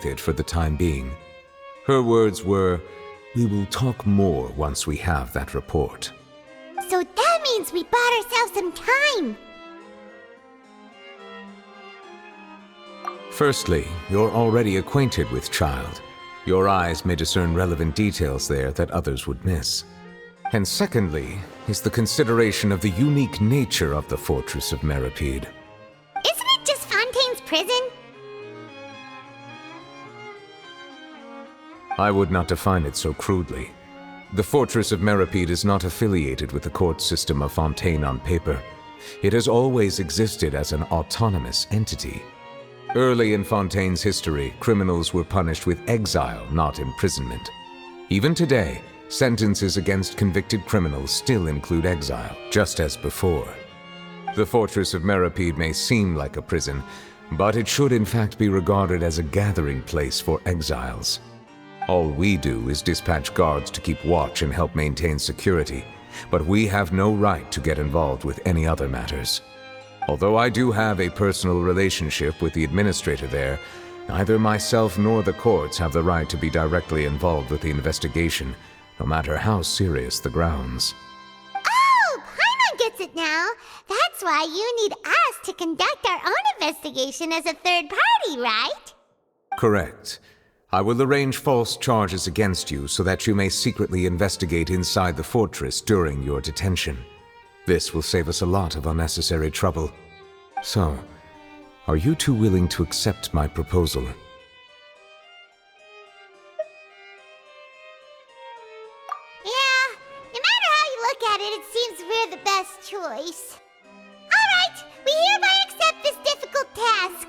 it for the time being. Her words were, "We will talk more once we have that report." So that means we bought ourselves some time. Firstly, you're already acquainted with Child. Your eyes may discern relevant details there that others would miss. And secondly, is the consideration of the unique nature of the Fortress of Meripede. Isn't it just Fontaine's prison? I would not define it so crudely. The Fortress of Meripede is not affiliated with the court system of Fontaine on paper. It has always existed as an autonomous entity. Early in Fontaine's history, criminals were punished with exile, not imprisonment. Even today, sentences against convicted criminals still include exile, just as before. The Fortress of Meripede may seem like a prison, but it should in fact be regarded as a gathering place for exiles. All we do is dispatch guards to keep watch and help maintain security, but we have no right to get involved with any other matters. Although I do have a personal relationship with the administrator there, neither myself nor the courts have the right to be directly involved with the investigation, no matter how serious the grounds. Oh, Paimon gets it now. That's why you need us to conduct our own investigation as a third party, right? Correct. I will arrange false charges against you so that you may secretly investigate inside the fortress during your detention. This will save us a lot of unnecessary trouble. So, are you two willing to accept my proposal? Yeah, no matter how you look at it, it seems we're the best choice. Alright, we hereby accept this difficult task.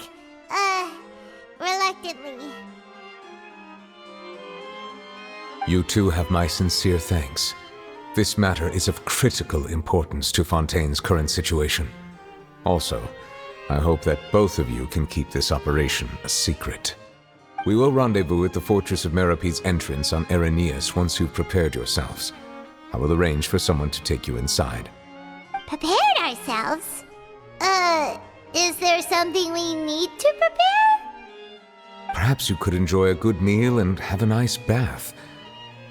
Reluctantly. You two have my sincere thanks. This matter is of critical importance to Fontaine's current situation. Also, I hope that both of you can keep this operation a secret. We will rendezvous at the Fortress of Meripede's entrance on Erinius once you've prepared yourselves. I will arrange for someone to take you inside. Prepared ourselves? Is there something we need to prepare? Perhaps you could enjoy a good meal and have a nice bath.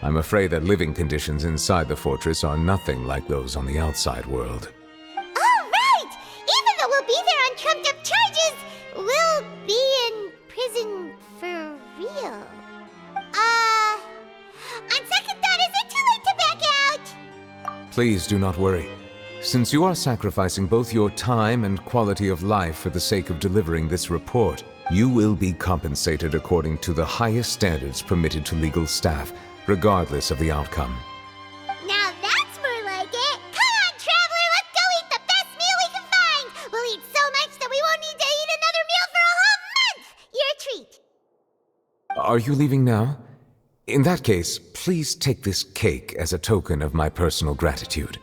I'm afraid that living conditions inside the fortress are nothing like those on the outside world. Oh, right! Even though we'll be there on trumped-up charges, we'll be in prison for real. On second thought, is it too late to back out? Please do not worry. Since you are sacrificing both your time and quality of life for the sake of delivering this report, you will be compensated according to the highest standards permitted to legal staff, regardless of the outcome. Now that's more like it! Come on, traveler, let's go eat the best meal we can find! We'll eat so much that we won't need to eat another meal for a whole month! You're a treat! Are you leaving now? In that case, please take this cake as a token of my personal gratitude.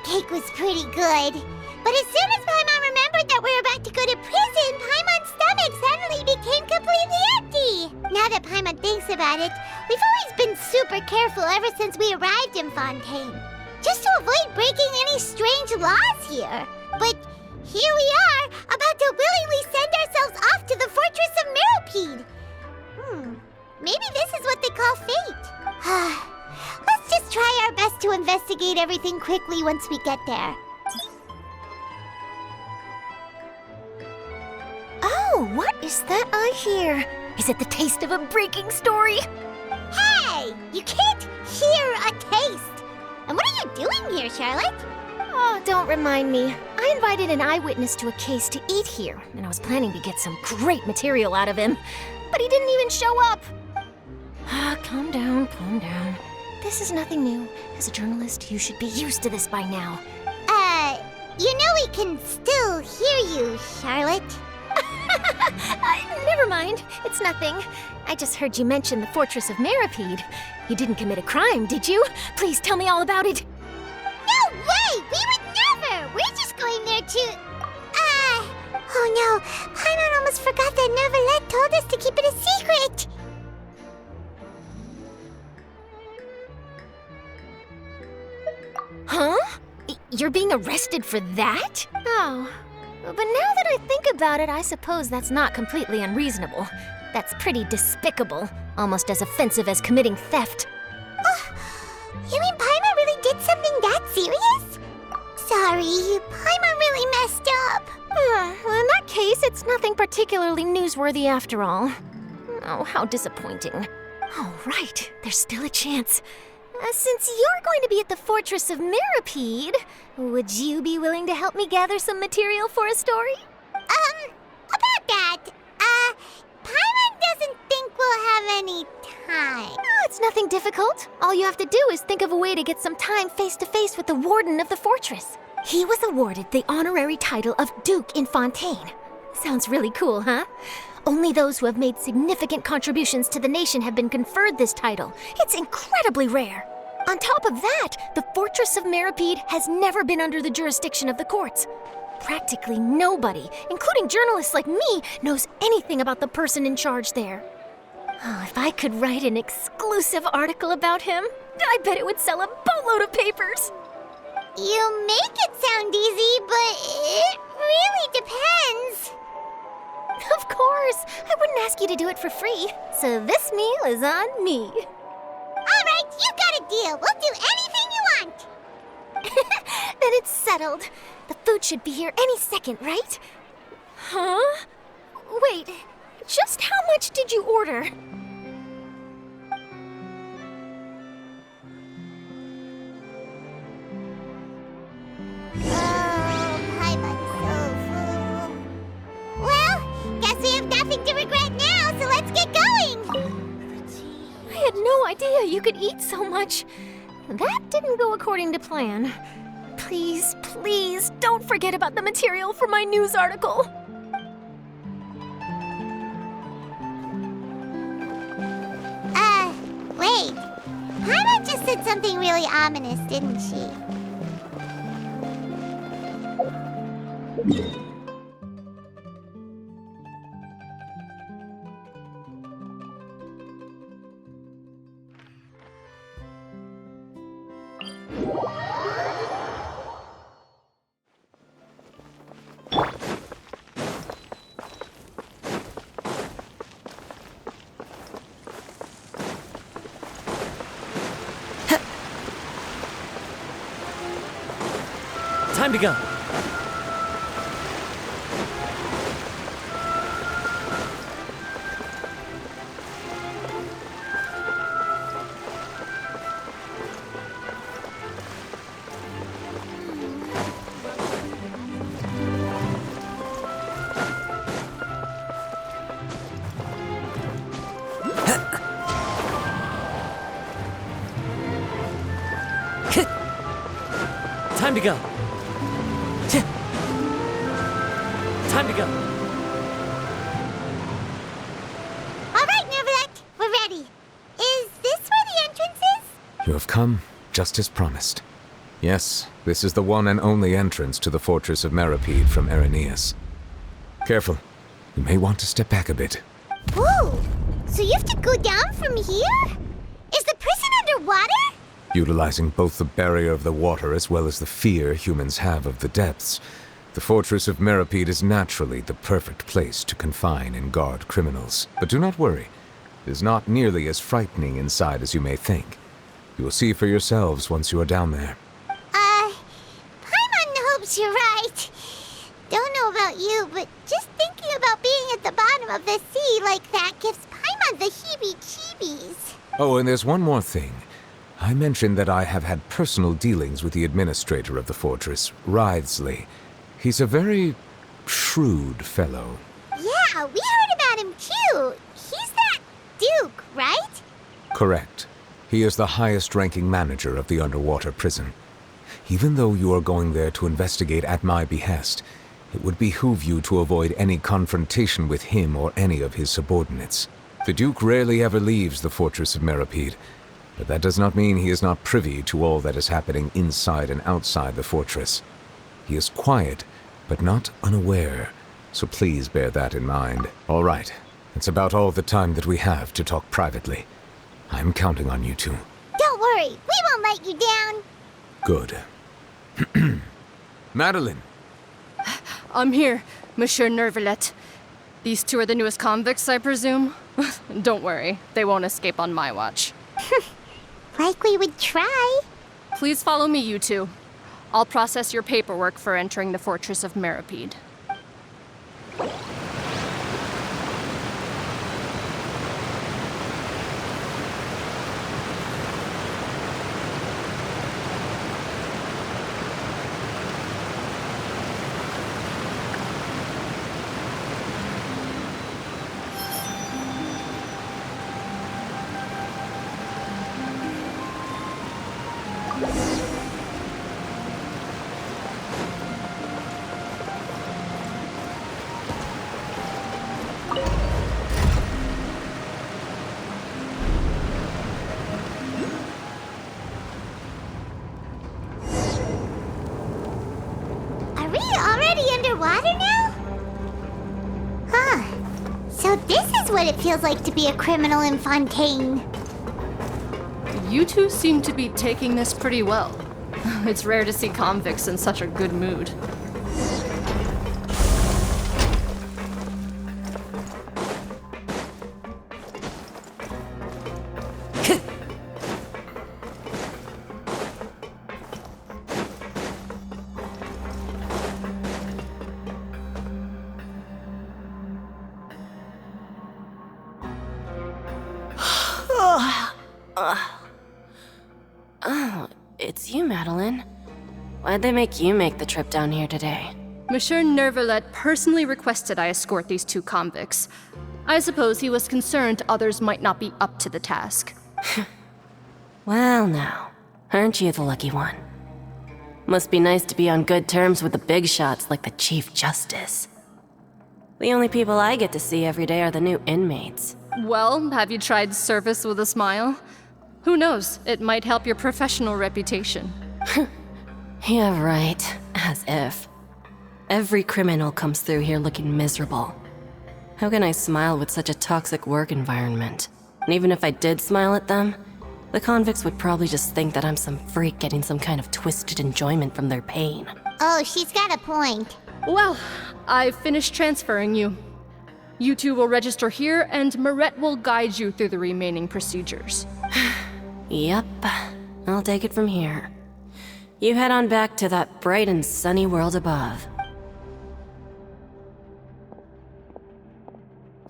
Cake was pretty good. But as soon as Paimon remembered that we were about to go to prison, Paimon's stomach suddenly became completely empty. Now that Paimon thinks about it, we've always been super careful ever since we arrived in Fontaine, just to avoid breaking any strange laws here. But here we are, about to willingly send ourselves off to the Fortress of Meripede. Maybe this is what they call fate. Let's just try our best to investigate everything quickly once we get there. Oh, what is that I hear? Is it the taste of a breaking story? Hey! You can't hear a taste! And what are you doing here, Charlotte? Oh, don't remind me. I invited an eyewitness to a case to eat here, and I was planning to get some great material out of him. But he didn't even show up. Calm down, calm down. This is nothing new. As a journalist, you should be used to this by now. You know we can still hear you, Charlotte. Never mind. It's nothing. I just heard you mention the Fortress of Meripede. You didn't commit a crime, did you? Please tell me all about it. No way! We would never! We're just going there to... Oh no, Paimon almost forgot that Neuvillette told us to keep it a secret! Huh? You're being arrested for that? Oh. But now that I think about it, I suppose that's not completely unreasonable. That's pretty despicable. Almost as offensive as committing theft. You mean Paimon really did something that serious? Sorry, Paimon really messed up. Well, in that case, it's nothing particularly newsworthy after all. Oh, how disappointing. Oh, right. There's still a chance. Since you're going to be at the Fortress of Meripede, would you be willing to help me gather some material for a story? About that, Paimon doesn't think we'll have any time. Oh, it's nothing difficult. All you have to do is think of a way to get some time face-to-face with the warden of the fortress. He was awarded the honorary title of Duke in Fontaine. Sounds really cool, huh? Only those who have made significant contributions to the nation have been conferred this title. It's incredibly rare. On top of that, the Fortress of Meripede has never been under the jurisdiction of the courts. Practically nobody, including journalists like me, knows anything about the person in charge there. Oh, if I could write an exclusive article about him, I bet it would sell a boatload of papers. You make it sound easy, but it really depends. Of course, I wouldn't ask you to do it for free, so this meal is on me. All right, you got a deal. We'll do anything you want. Then it's settled. The food should be here any second, right? Huh? Wait, just how much did you order? Paimon's so full. Well, guess we have nothing to regret now, so let's get going. I had no idea you could eat so much. That didn't go according to plan. Please, please, don't forget about the material for my news article. Wait. Paimon just said something really ominous, didn't she? Time to go. Time to go. Time to go. All right, Neuvillette, we're ready. Is this where the entrance is? You have come, just as promised. Yes, this is the one and only entrance to the Fortress of Meripede from Irenaeus. Careful. You may want to step back a bit. Whoa! So you have to go down from here? Is the prison underwater? Utilizing both the barrier of the water as well as the fear humans have of the depths, the Fortress of Meripede is naturally the perfect place to confine and guard criminals. But do not worry. It is not nearly as frightening inside as you may think. You will see for yourselves once you are down there. Paimon hopes you're right. Don't know about you, but just thinking about being at the bottom of the sea like that gives Paimon the heebie-jeebies. Oh, and there's one more thing. I mentioned that I have had personal dealings with the administrator of the fortress, Wriothesley. He's a very shrewd fellow. Yeah, we heard about him too. He's that Duke, right? Correct. He is the highest-ranking manager of the underwater prison. Even though you are going there to investigate at my behest, it would behoove you to avoid any confrontation with him or any of his subordinates. The Duke rarely ever leaves the fortress of Meripede, but that does not mean he is not privy to all that is happening inside and outside the fortress. He is quiet, but not unaware, so please bear that in mind. All right, it's about all the time that we have to talk privately. I'm counting on you two. Don't worry, we won't let you down. Good. Madeline! I'm here, Monsieur Nervalet. These two are the newest convicts, I presume? Don't worry, they won't escape on my watch. Like we would try. Please follow me, you two. I'll process your paperwork for entering the Fortress of Meripede. Are we already underwater now? Huh. So this is what it feels like to be a criminal in Fontaine. You two seem to be taking this pretty well. It's rare to see convicts in such a good mood. Oh, it's you, Madeline. Why'd they make you make the trip down here today? Monsieur Nervalet personally requested I escort these two convicts. I suppose he was concerned others might not be up to the task. Well, now, aren't you the lucky one? Must be nice to be on good terms with the big shots like the Chief Justice. The only people I get to see every day are the new inmates. Well, have you tried service with a smile? Who knows, it might help your professional reputation. Yeah, right. As if. Every criminal comes through here looking miserable. How can I smile with such a toxic work environment? And even if I did smile at them, the convicts would probably just think that I'm some freak getting some kind of twisted enjoyment from their pain. Oh, she's got a point. Well, I've finished transferring you. You two will register here, and Marette will guide you through the remaining procedures. Yep, I'll take it from here. You head on back to that bright and sunny world above.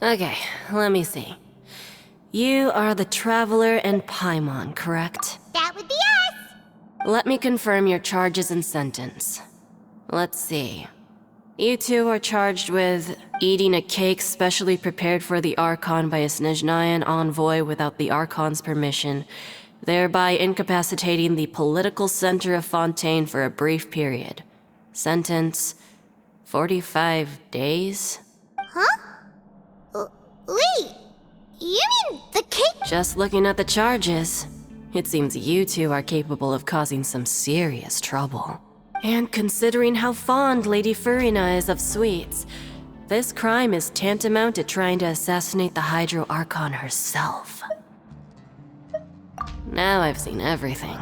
Okay, let me see. You are the Traveler and Paimon, correct? That would be us. Let me confirm your charges and sentence. Let's see. You two are charged with eating a cake specially prepared for the Archon by a Snezhnayan envoy without the Archon's permission, thereby incapacitating the political center of Fontaine for a brief period. Sentence, 45 days? Huh? Wait, you mean the cake? Just looking at the charges, it seems you two are capable of causing some serious trouble. And considering how fond Lady Furina is of sweets, this crime is tantamount to trying to assassinate the Hydro Archon herself. Now I've seen everything.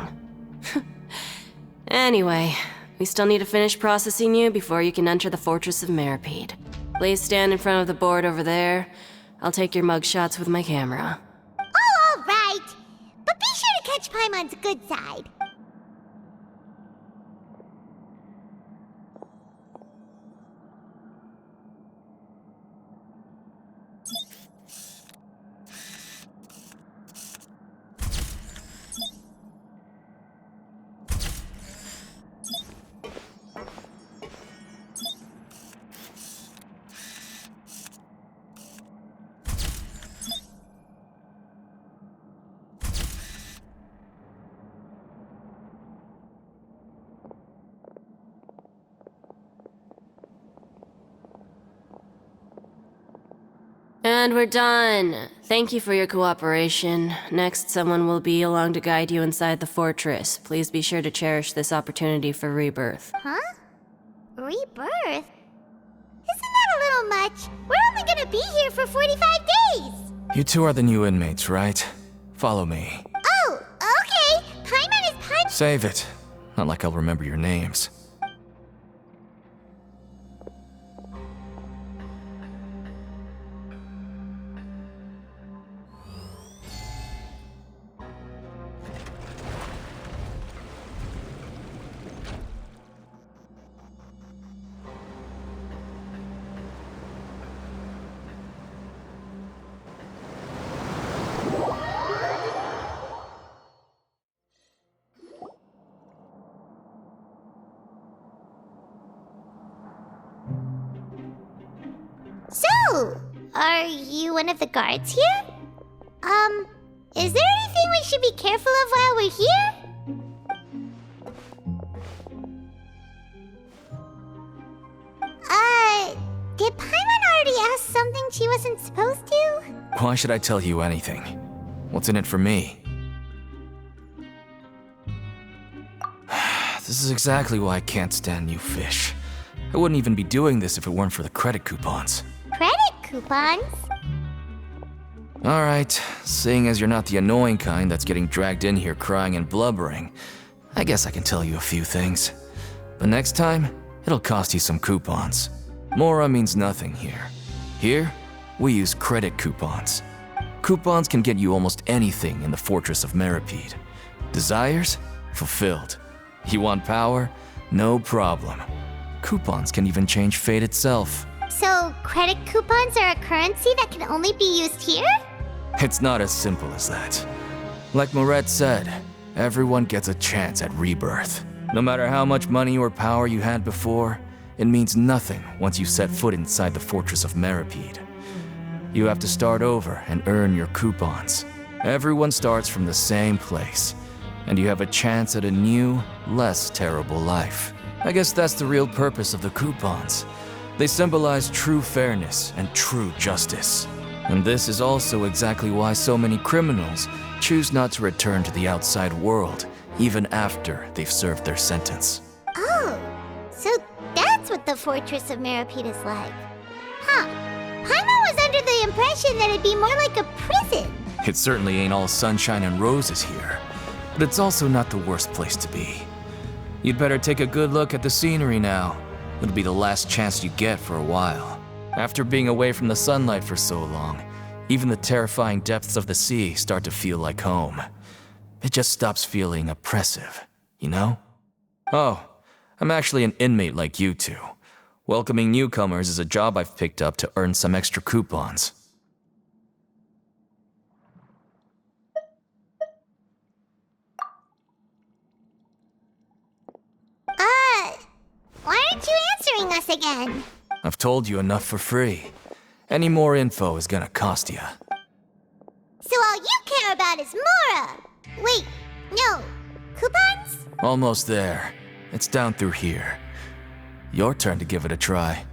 Anyway, we still need to finish processing you before you can enter the Fortress of Meripede. Please stand in front of the board over there. I'll take your mugshots with my camera. Oh, all right. But be sure to catch Paimon's good side. And we're done. Thank you for your cooperation. Next, someone will be along to guide you inside the fortress. Please be sure to cherish this opportunity for rebirth. Huh? Rebirth? Isn't that a little much? We're only gonna be here for 45 days! You two are the new inmates, right? Follow me. Oh, okay! Paimon is Paimon. Save it. Not like I'll remember your names. So, are you one of the guards here? Is there anything we should be careful of while we're here? Did Paimon already ask something she wasn't supposed to? Why should I tell you anything? What's in it for me? This is exactly why I can't stand you fish. I wouldn't even be doing this if it weren't for the credit coupons. Credit coupons? Alright, seeing as you're not the annoying kind that's getting dragged in here crying and blubbering, I guess I can tell you a few things. But next time, it'll cost you some coupons. Mora means nothing here. Here, we use credit coupons. Coupons can get you almost anything in the Fortress of Meripede. Desires? Fulfilled. You want power? No problem. Coupons can even change fate itself. So, credit coupons are a currency that can only be used here? It's not as simple as that. Like Moret said, everyone gets a chance at rebirth. No matter how much money or power you had before, it means nothing once you set foot inside the Fortress of Meripede. You have to start over and earn your coupons. Everyone starts from the same place, and you have a chance at a new, less terrible life. I guess that's the real purpose of the coupons. They symbolize true fairness and true justice. And this is also exactly why so many criminals choose not to return to the outside world, even after they've served their sentence. Oh, so that's what the Fortress of Meripede is like. Huh. Paimon was under the impression that it'd be more like a prison. It certainly ain't all sunshine and roses here, but it's also not the worst place to be. You'd better take a good look at the scenery now. It'll be the last chance you get for a while. After being away from the sunlight for so long, even the terrifying depths of the sea start to feel like home. It just stops feeling oppressive, you know? Oh, I'm actually an inmate like you two. Welcoming newcomers is a job I've picked up to earn some extra coupons. Why aren't you answering us again? I've told you enough for free. Any more info is gonna cost you. So all you care about is Mora! Wait, no. Coupons? Almost there. It's down through here. Your turn to give it a try.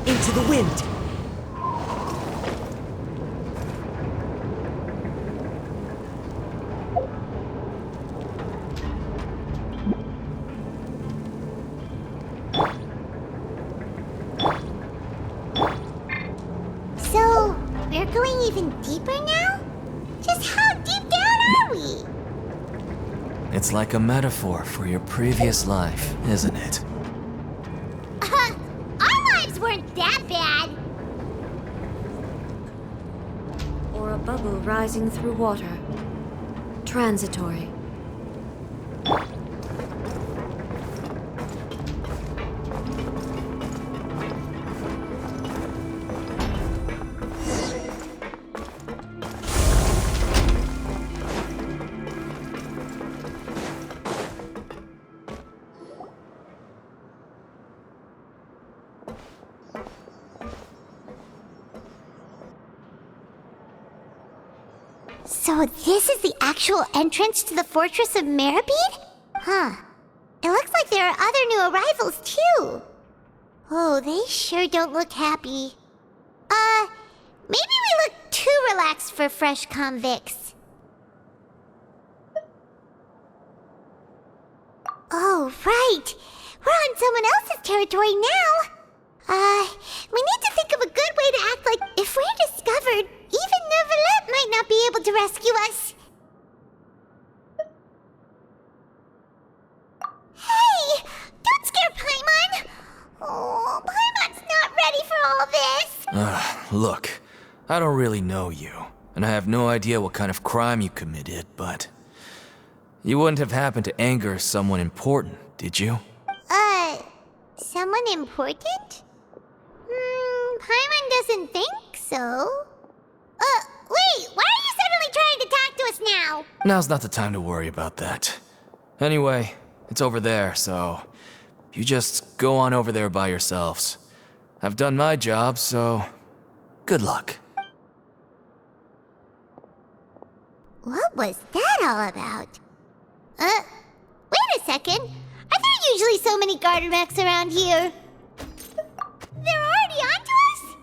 Into the wind! So, we're going even deeper now? Just how deep down are we? It's like a metaphor for your previous life, isn't it? Our lives weren't that bad. Or a bubble rising through water. Transitory. So this is the actual entrance to the Fortress of Meripede? Huh. It looks like there are other new arrivals, too. Oh, they sure don't look happy. Maybe we look too relaxed for fresh convicts. Oh, right. We're on someone else's territory now. We need to think of a good way to act like if we're discovered, even Neuvillette might not be able to rescue us. Hey! Don't scare Paimon! Oh, Paimon's not ready for all this! Look, I don't really know you, and I have no idea what kind of crime you committed, but... You wouldn't have happened to anger someone important, did you? Someone important? Paimon doesn't think so. Wait, why are you suddenly trying to talk to us now? Now's not the time to worry about that. Anyway, it's over there, so... You just go on over there by yourselves. I've done my job, so... Good luck. What was that all about? Wait a second. Are there usually so many Gardermechs around here? They're already onto us?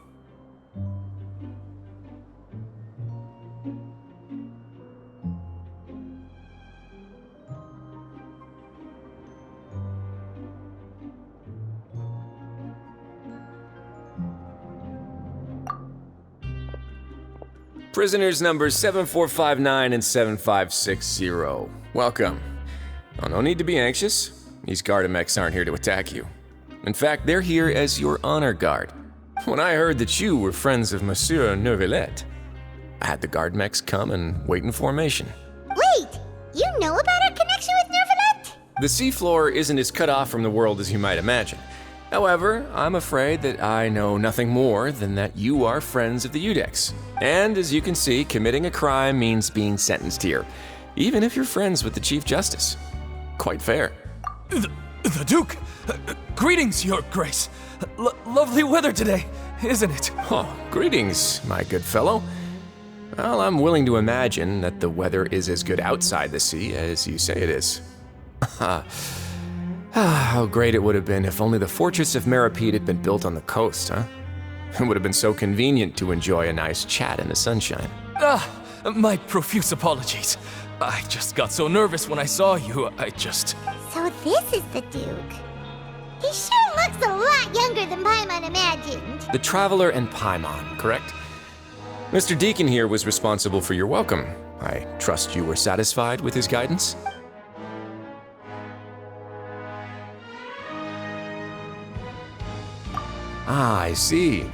Prisoners numbers 7459 and 7560. Welcome. Oh, no need to be anxious. These Gardermechs aren't here to attack you. In fact, they're here as your honor guard. When I heard that you were friends of Monsieur Neuvillette, I had the Gardermechs come and wait in formation. Wait, you know about our connection with Neuvillette? The seafloor isn't as cut off from the world as you might imagine. However, I'm afraid that I know nothing more than that you are friends of the Udex. And as you can see, committing a crime means being sentenced here, even if you're friends with the Chief Justice. Quite fair. The Duke! Greetings, Your Grace. Lovely weather today, isn't it? Oh, greetings, my good fellow. Well, I'm willing to imagine that the weather is as good outside the sea as you say it is. How great it would have been if only the Fortress of Meripede had been built on the coast, huh? It would have been so convenient to enjoy a nice chat in the sunshine. My profuse apologies. I just got so nervous when I saw you, So this is the Duke. He sure looks a lot younger than Paimon imagined. The Traveler and Paimon, correct? Mr. Deacon here was responsible for your welcome. I trust you were satisfied with his guidance? Ah, I see.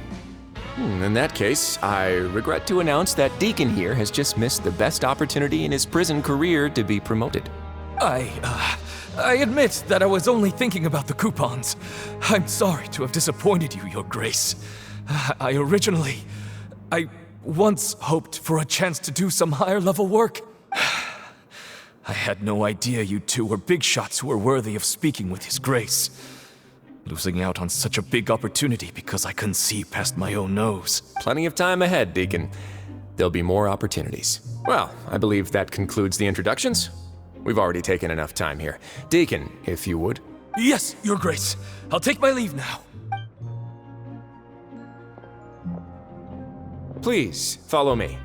In that case, I regret to announce that Deacon here has just missed the best opportunity in his prison career to be promoted. I admit that I was only thinking about the coupons. I'm sorry to have disappointed you, Your Grace. I once hoped for a chance to do some higher-level work. I had no idea you two were big shots who were worthy of speaking with His Grace. Losing out on such a big opportunity because I couldn't see past my own nose. Plenty of time ahead, Deacon. There'll be more opportunities. Well, I believe that concludes the introductions. We've already taken enough time here. Deacon, if you would. Yes, Your Grace. I'll take my leave now. Please, follow me.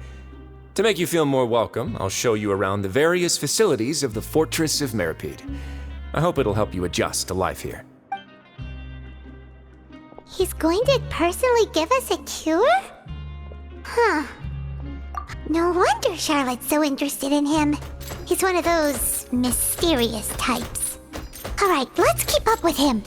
To make you feel more welcome, I'll show you around the various facilities of the Fortress of Meripede. I hope it'll help you adjust to life here. He's going to personally give us a tour? Huh. No wonder Charlotte's so interested in him. He's one of those mysterious types. All right, let's keep up with him.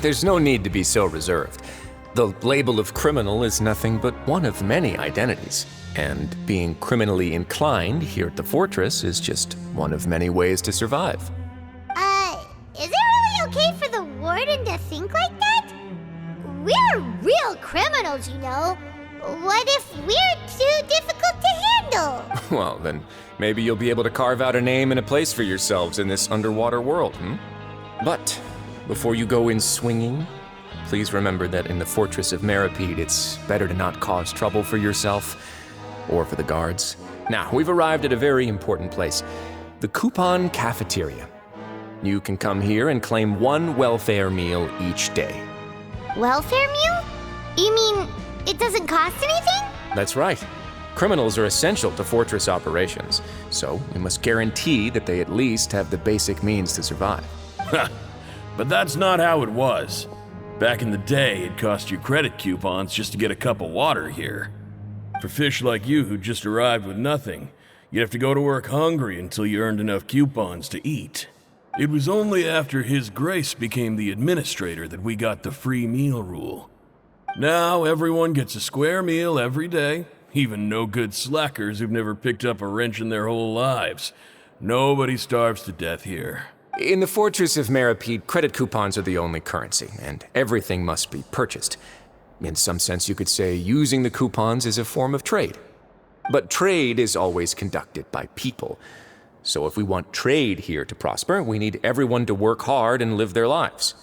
There's no need to be so reserved. The label of criminal is nothing but one of many identities. And being criminally inclined here at the fortress is just one of many ways to survive. Is it really okay for the warden to think like that? We're real criminals, you know. What if we're too difficult to portal. Well, then maybe you'll be able to carve out a name and a place for yourselves in this underwater world, hmm? But before you go in swinging, please remember that in the Fortress of Meripede, it's better to not cause trouble for yourself or for the guards. Now, we've arrived at a very important place, the Coupon Cafeteria. You can come here and claim one welfare meal each day. Welfare meal? You mean it doesn't cost anything? That's right. Criminals are essential to Fortress operations, so we must guarantee that they at least have the basic means to survive. But that's not how it was. Back in the day, it cost you credit coupons just to get a cup of water here. For fish like you who just arrived with nothing, you'd have to go to work hungry until you earned enough coupons to eat. It was only after His Grace became the administrator that we got the free meal rule. Now everyone gets a square meal every day, even no-good slackers who've never picked up a wrench in their whole lives. Nobody starves to death here. In the Fortress of Meripede, credit coupons are the only currency, and everything must be purchased. In some sense, you could say using the coupons is a form of trade. But trade is always conducted by people. So if we want trade here to prosper, we need everyone to work hard and live their lives.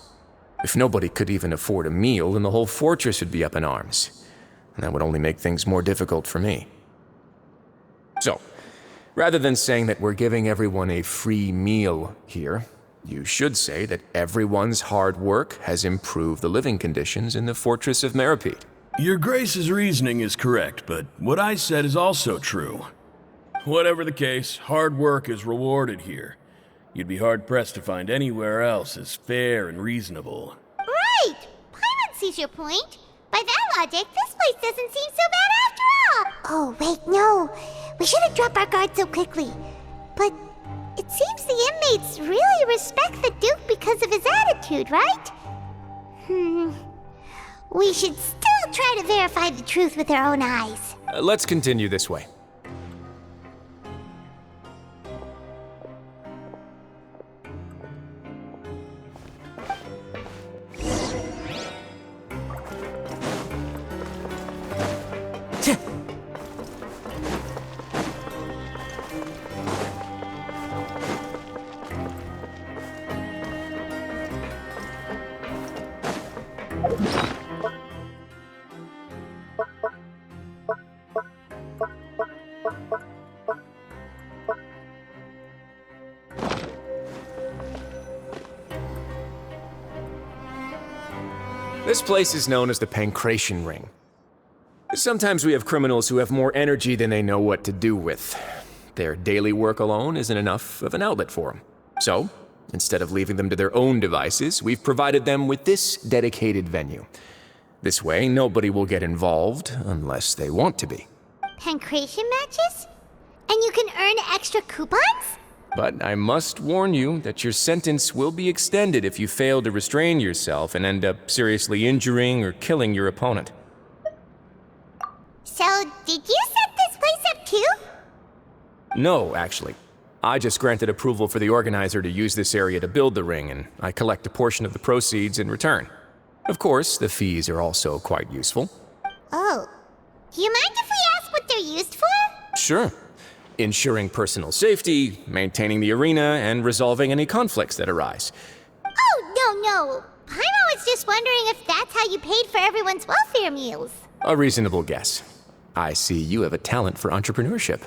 If nobody could even afford a meal, then the whole fortress would be up in arms. And that would only make things more difficult for me. So, rather than saying that we're giving everyone a free meal here, you should say that everyone's hard work has improved the living conditions in the Fortress of Meripede. Your Grace's reasoning is correct, but what I said is also true. Whatever the case, hard work is rewarded here. You'd be hard-pressed to find anywhere else as fair and reasonable. Right! Paimon sees your point. By that logic, this place doesn't seem so bad after all. Oh, wait, no. We shouldn't drop our guard so quickly. But it seems the inmates really respect the Duke because of his attitude, right? We should still try to verify the truth with our own eyes. Let's continue this way. This place is known as the Pancration Ring. Sometimes we have criminals who have more energy than they know what to do with. Their daily work alone isn't enough of an outlet for them. So, instead of leaving them to their own devices, we've provided them with this dedicated venue. This way, nobody will get involved unless they want to be. Pancration matches? And you can earn extra coupons? But I must warn you that your sentence will be extended if you fail to restrain yourself and end up seriously injuring or killing your opponent. So, did you set this place up too? No, actually. I just granted approval for the organizer to use this area to build the ring, and I collect a portion of the proceeds in return. Of course, the fees are also quite useful. Oh. Do you mind if we ask what they're used for? Sure. Ensuring personal safety, maintaining the arena, and resolving any conflicts that arise. Oh, no. Paimon was just wondering if that's how you paid for everyone's welfare meals. A reasonable guess. I see you have a talent for entrepreneurship.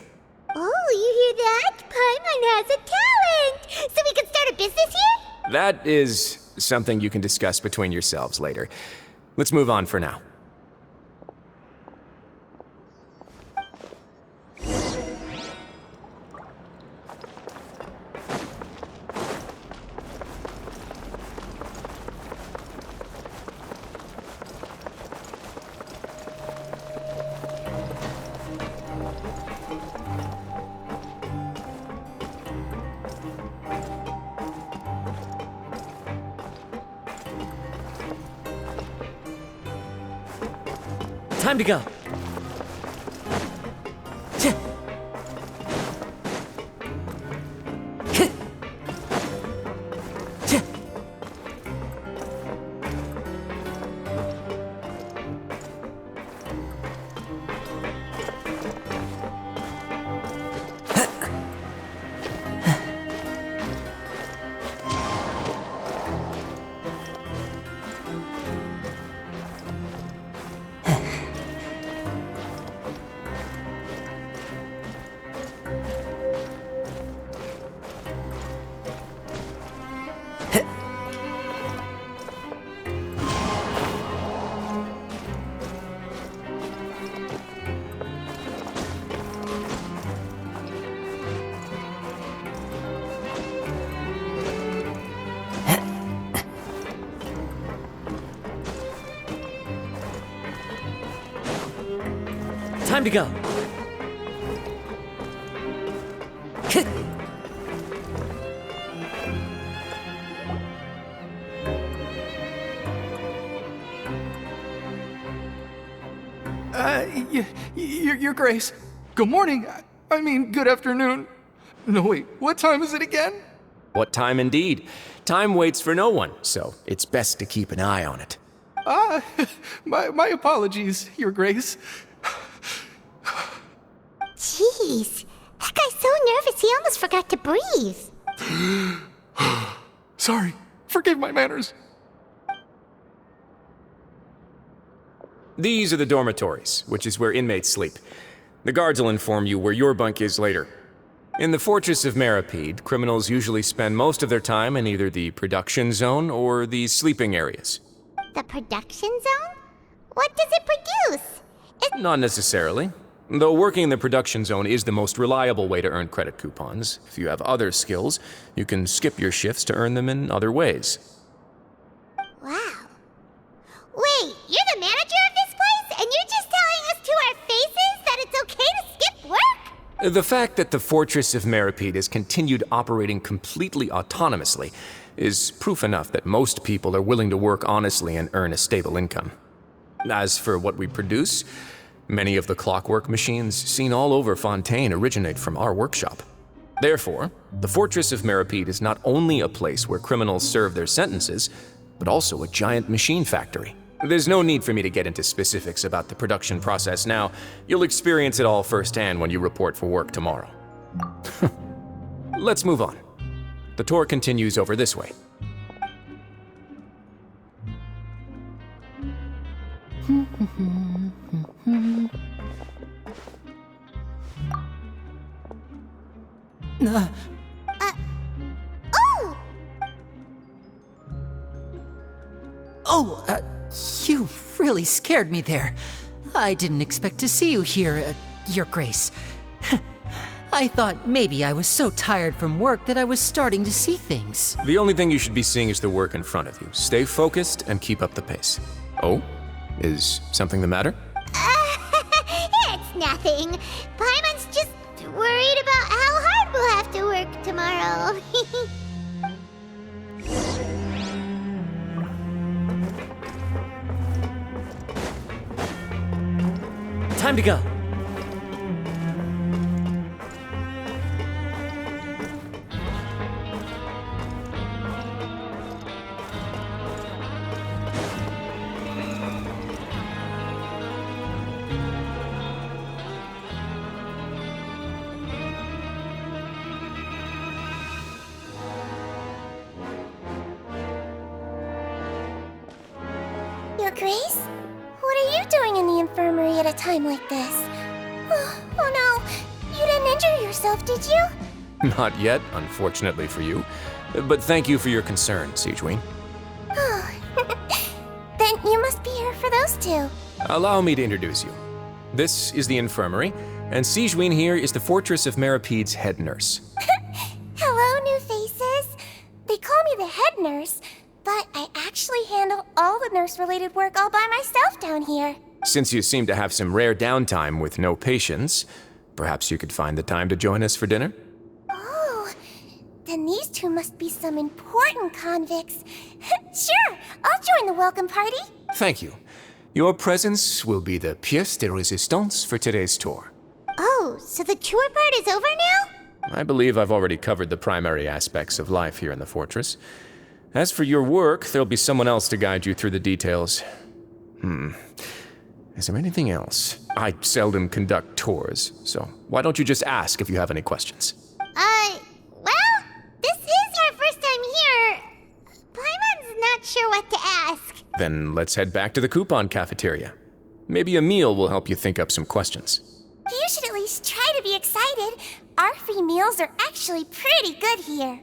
Oh, you hear that? Paimon has a talent! So we can start a business here? That is something you can discuss between yourselves later. Let's move on for now. Time to go. Time to go. Your Grace. Good morning. I mean, good afternoon. No, wait, what time is it again? What time indeed? Time waits for no one, so it's best to keep an eye on it. My apologies, Your Grace. Jeez, that guy's so nervous he almost forgot to breathe. Sorry, forgive my manners. These are the dormitories, which is where inmates sleep. The guards will inform you where your bunk is later. In the Fortress of Meripede, criminals usually spend most of their time in either the production zone or the sleeping areas. The production zone? What does it produce? Not necessarily. Though working in the production zone is the most reliable way to earn credit coupons, if you have other skills, you can skip your shifts to earn them in other ways. Wow. Wait, you're the manager of this place, and you're just telling us to our faces that it's okay to skip work? The fact that the Fortress of Meripede has continued operating completely autonomously is proof enough that most people are willing to work honestly and earn a stable income. As for what we produce, many of the clockwork machines seen all over Fontaine originate from our workshop. Therefore, the Fortress of Meripede is not only a place where criminals serve their sentences, but also a giant machine factory. There's no need for me to get into specifics about the production process now. You'll experience it all firsthand when you report for work tomorrow. Let's move on. The tour continues over this way. You really scared me there. I didn't expect to see you here, Your Grace. I thought maybe I was so tired from work that I was starting to see things. The only thing you should be seeing is the work in front of you. Stay focused and keep up the pace. Oh? Is something the matter? It's nothing. Paimon's just worried about how hard we'll have to work tomorrow. Time to go. Your Grace? What are you doing in the infirmary at a time like this? Oh no, you didn't injure yourself, did you? Not yet, unfortunately for you. But thank you for your concern, Sigewin. Oh, then you must be here for those two. Allow me to introduce you. This is the infirmary, and Sigewin here is the Fortress of Meripede's head nurse. Hello, new faces. They call me the head nurse, but I actually handle all the nurse-related work all by myself down here. Since you seem to have some rare downtime with no patients, perhaps you could find the time to join us for dinner? Oh, then these two must be some important convicts. Sure, I'll join the welcome party. Thank you. Your presence will be the pièce de résistance for today's tour. Oh, so the tour part is over now? I believe I've already covered the primary aspects of life here in the fortress. As for your work, there'll be someone else to guide you through the details. Is there anything else? I seldom conduct tours, so why don't you just ask if you have any questions? Well, this is our first time here. Paimon's not sure what to ask. Then let's head back to the coupon cafeteria. Maybe a meal will help you think up some questions. You should at least try to be excited. Our free meals are actually pretty good here.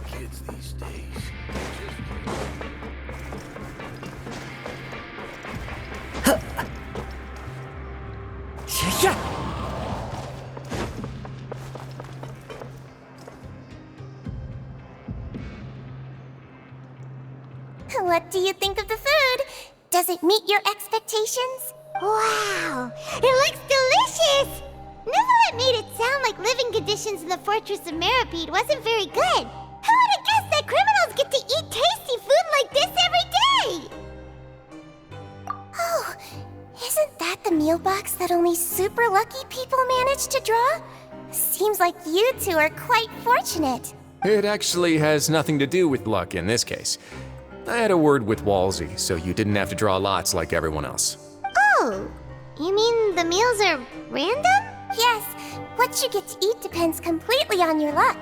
Kids these days. you think of the food? Does it meet your expectations? Wow, it looks delicious! Neverlet made it sound like living conditions in the Fortress of Meripede wasn't very good. Who would have guessed that criminals get to eat tasty food like this every day? Oh, isn't that the meal box that only super lucky people manage to draw? Seems like you two are quite fortunate. It actually has nothing to do with luck in this case. I had a word with Walsey, so you didn't have to draw lots like everyone else. Oh, you mean the meals are random? Yes, what you get to eat depends completely on your luck.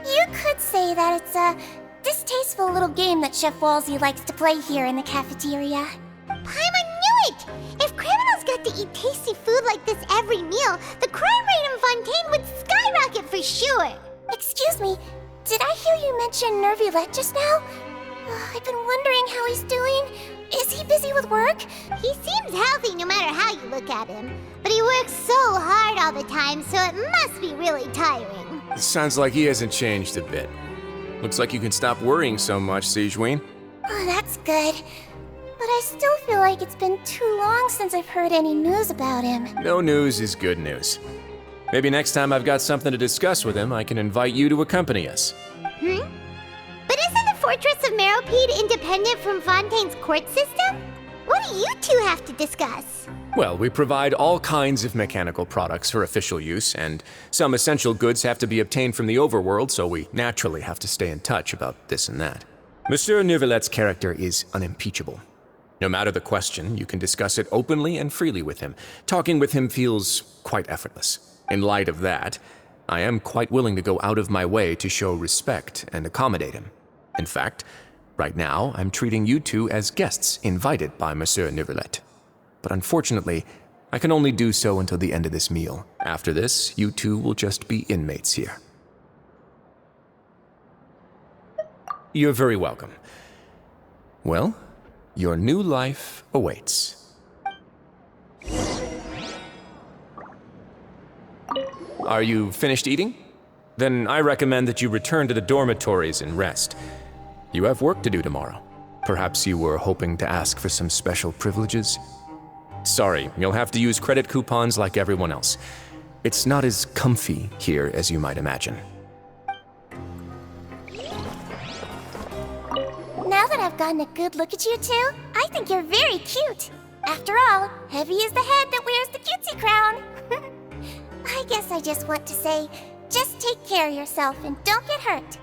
You could say that it's a distasteful little game that Chef Walsey likes to play here in the cafeteria. Paimon knew it! If criminals got to eat tasty food like this every meal, the crime rate in Fontaine would skyrocket for sure! Excuse me, did I hear you mention Nervulette just now? I've been wondering how he's doing. Is he busy with work? He seems healthy no matter how you look at him. But he works so hard all the time, so it must be really tiring. Sounds like he hasn't changed a bit. Looks like you can stop worrying so much, Sigewinne. Oh, that's good. But I still feel like it's been too long since I've heard any news about him. No news is good news. Maybe next time I've got something to discuss with him, I can invite you to accompany us. But isn't the Fortress of Meripede independent from Fontaine's court system? What do you two have to discuss? Well, we provide all kinds of mechanical products for official use, and some essential goods have to be obtained from the overworld, so we naturally have to stay in touch about this and that. Monsieur Nervulette's character is unimpeachable. No matter the question, you can discuss it openly and freely with him. Talking with him feels quite effortless. In light of that, I am quite willing to go out of my way to show respect and accommodate him. In fact, right now, I'm treating you two as guests invited by Monsieur Nervulette. But unfortunately, I can only do so until the end of this meal. After this, you two will just be inmates here. You're very welcome. Well, your new life awaits. Are you finished eating? Then I recommend that you return to the dormitories and rest. You have work to do tomorrow. Perhaps you were hoping to ask for some special privileges? Sorry, you'll have to use credit coupons like everyone else. It's not as comfy here as you might imagine. Now that I've gotten a good look at you two, I think you're very cute. After all, heavy is the head that wears the cutesy crown. I guess I just want to say, just take care of yourself and don't get hurt.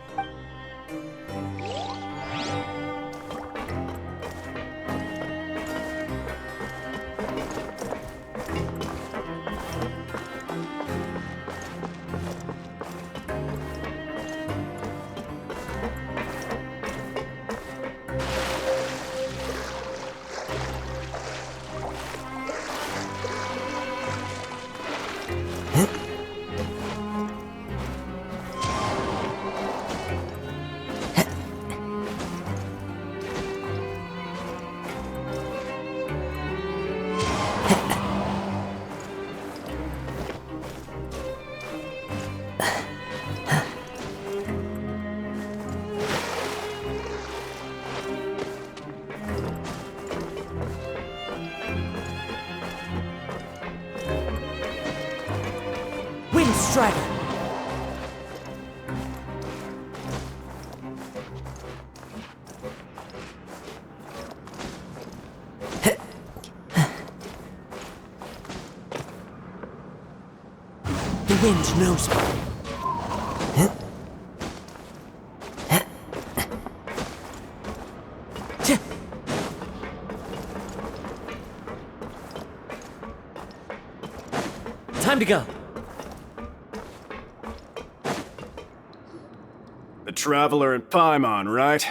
Strider. The wind knows me. Time to go. The Traveler and Paimon, right?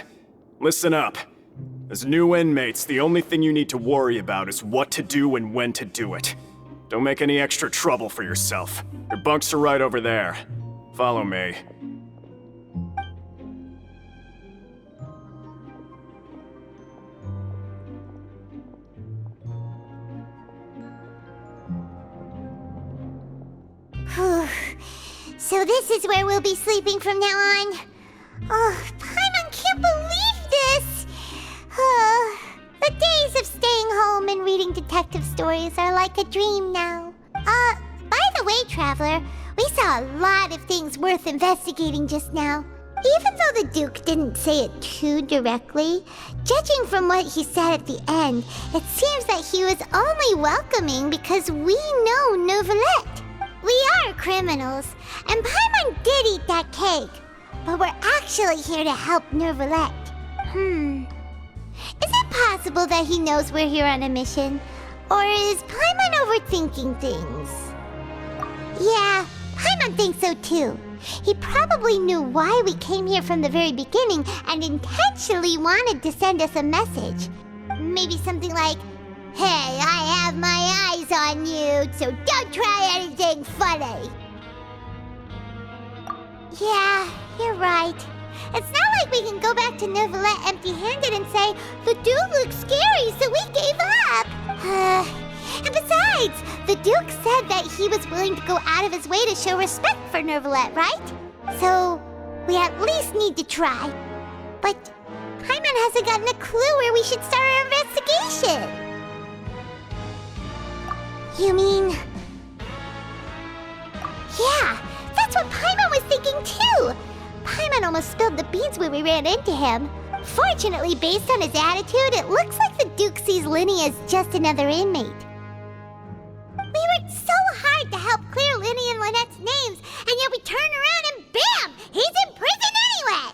Listen up. As new inmates, the only thing you need to worry about is what to do and when to do it. Don't make any extra trouble for yourself. Your bunks are right over there. Follow me. So this is where we'll be sleeping from now on. Oh, Paimon can't believe this! reading detective stories are like a dream now. By the way, Traveler, we saw a lot of things worth investigating just now. Even though the Duke didn't say it too directly, judging from what he said at the end, it seems that he was only welcoming because we know Neuvillette. We are criminals, and Paimon did eat that cake, but we're actually here to help Neuvillette. Is it possible that he knows we're here on a mission? Or is Paimon overthinking things? Yeah, Paimon thinks so too. He probably knew why we came here from the very beginning and intentionally wanted to send us a message. Maybe something like, "Hey, I have my eyes on you, so don't try anything funny." Yeah, you're right. It's not like we can go back to Neuvillette empty-handed and say, "The Duke looks scary, so we gave up." And besides, the Duke said that he was willing to go out of his way to show respect for Neuvillette, right? So, we at least need to try. But Paimon hasn't gotten a clue where we should start our investigation. You mean... Yeah, that's what Paimon was thinking too! Paimon almost spilled the beans when we ran into him. Fortunately, based on his attitude, it looks like the Duke sees Linny as just another inmate. We worked so hard to help clear Linny and Lynette's names, and yet we turn around and bam! He's in prison anyway!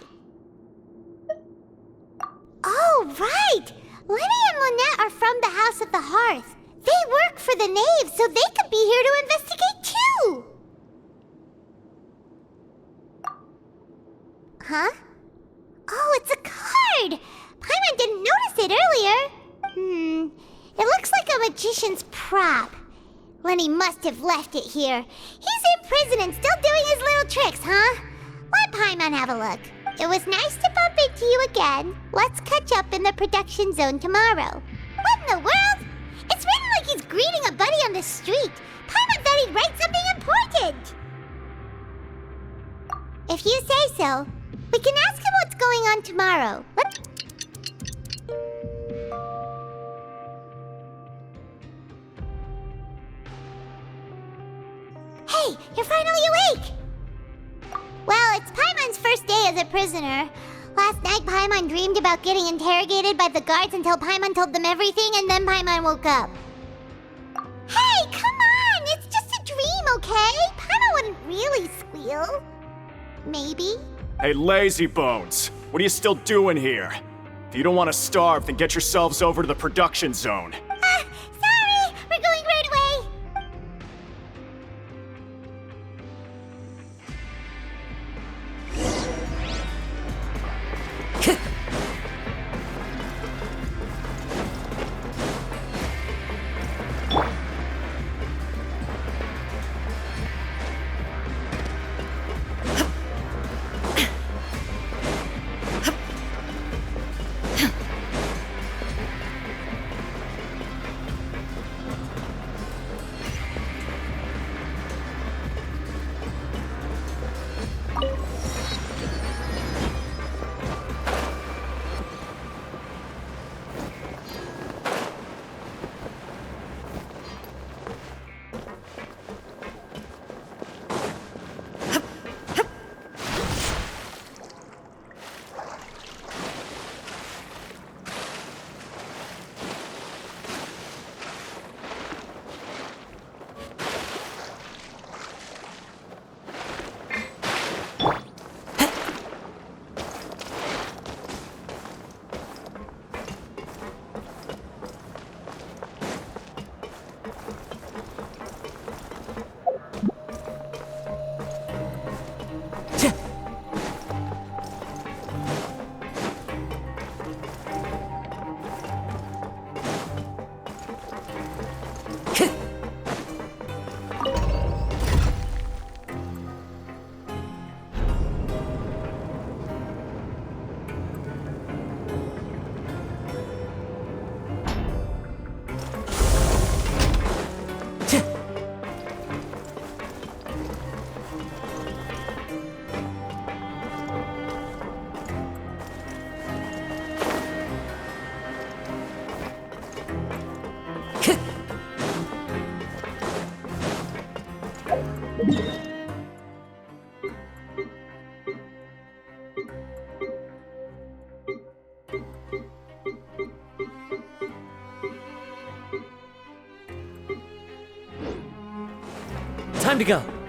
Oh, right! Linny and Lynette are from the House of the Hearth. They work for the Knave, so they could be here to investigate too! Huh? Oh, it's a card! Paimon didn't notice it earlier. It looks like a magician's prop. Lenny must have left it here. He's in prison and still doing his little tricks, huh? Let Paimon have a look. It was nice to bump into you again. Let's catch up in the production zone tomorrow. What in the world? It's written like he's greeting a buddy on the street. Paimon thought he'd write something important. If you say so, we can ask him what's going on tomorrow. Hey, you're finally awake! Well, it's Paimon's first day as a prisoner. Last night, Paimon dreamed about getting interrogated by the guards until Paimon told them everything, and then Paimon woke up. Hey, come on! It's just a dream, okay? Paimon wouldn't really squeal. Maybe. Hey, lazy bones! What are you still doing here? If you don't want to starve, then get yourselves over to the production zone. Sorry! We're going right away! Time to go.